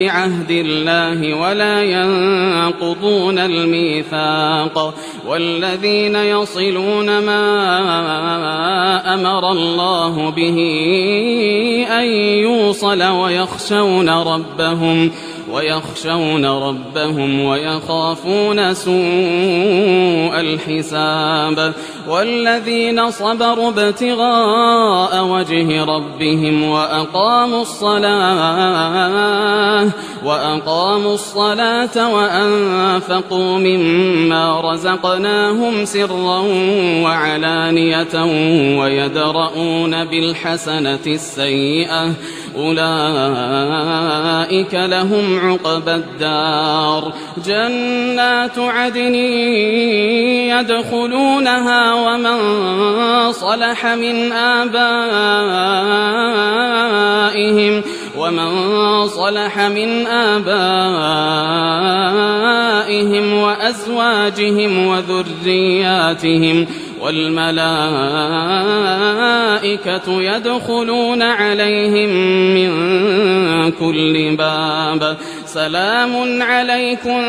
بعهد الله ولا ينقضون الميثاق والذين يصلون ما أمر الله به أن يوصل ويخشون ربهم ويخافون سوء الحساب والذين صبروا ابتغاء وجه ربهم وأقاموا الصلاة وأنفقوا مما رزقناهم سرا وعلانية ويدرؤون بالحسنة السيئة أولئك لهم عقبى الدار جنات عدن يدخلونها ومن صلح من آبائهم وأزواجهم وذرياتهم والملائكة يدخلون عليهم من كل باب سلام عليكم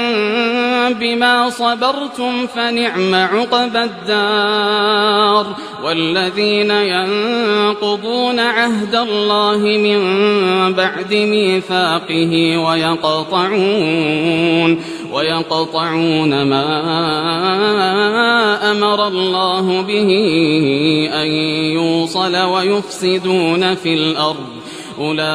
بما صبرتم فنعم عقبى الدار والذين ينقضون عهد الله من بعد ميثاقه ويقطعون ما أمر الله به أن يوصل ويفسدون في الأرض أولئك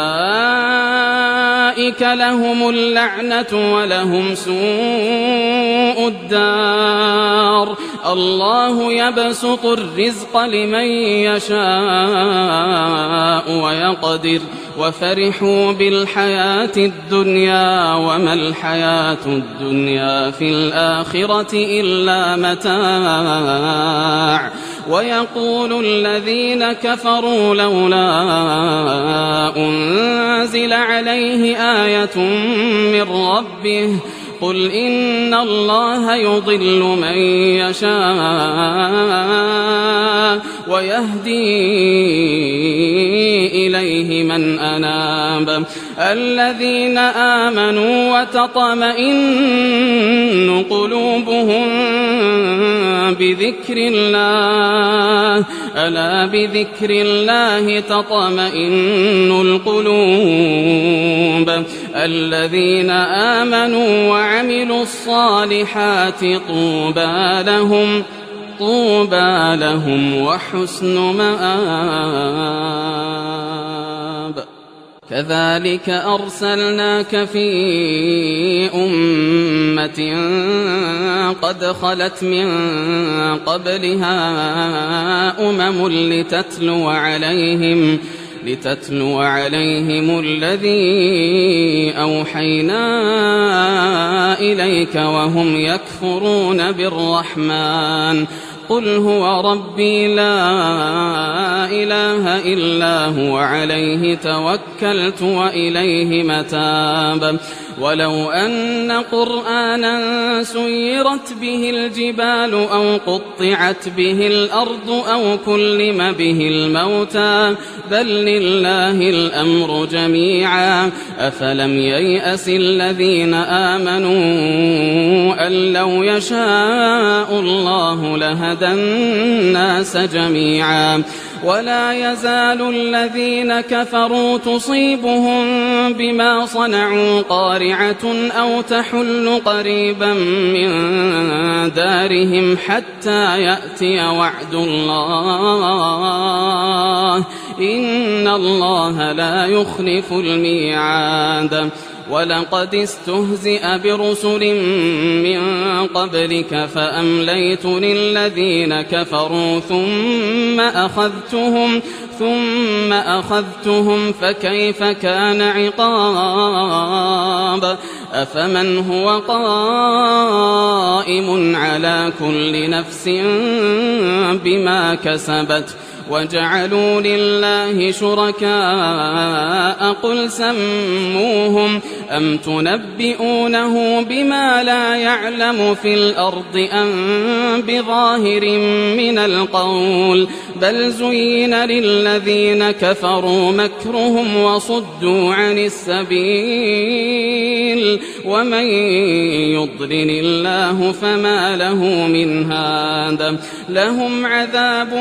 لهم اللعنة ولهم سوء الدار الله يبسط الرزق لمن يشاء ويقدر وفرحوا بالحياة الدنيا وما الحياة الدنيا في الآخرة إلا متاع ويقول الذين كفروا لولا أنزل عليه آية من ربه قل إن الله يضل من يشاء ويهدي إليه من أناب الذين آمنوا وتطمئن قلوبهم بذكر الله ألا بذكر الله تطمئن القلوب الذين آمنوا وعملوا الصالحات طوبى لهم وحسن مآب كذلك أرسلناك في أمة قد خلت من قبلها لتتلو عليهم الذي أوحينا إليك وهم يكفرون بالرحمن قل هو ربي لا إله إلا هو عليه توكلت وإليه متاب ولو أن قرآنا سيرت به الجبال أو قطعت به الأرض أو كلم به الموتى بل لله الأمر جميعا أفلم ييأس الذين آمنوا أن لو يشاء الله لهدى الناس جميعا ولا يزال الذين كفروا تصيبهم بما صنعوا قارعة أو تحل قريبا من دارهم حتى يأتي وعد الله إن الله لا يخلف الميعاد ولقد استهزئ برسل من قبلك فأمليت للذين كفروا ثم أخذتهم فكيف كان عقاب أفمن هو قائم على كل نفس بما كسبت وجعلوا لله شركاء قل سموهم أم تنبئونه بما لا يعلم في الأرض أم بظاهر من القول بل زين للذين كفروا مكرهم وصدوا عن السبيل ومن يضلل الله فما له من هاد لهم عذاب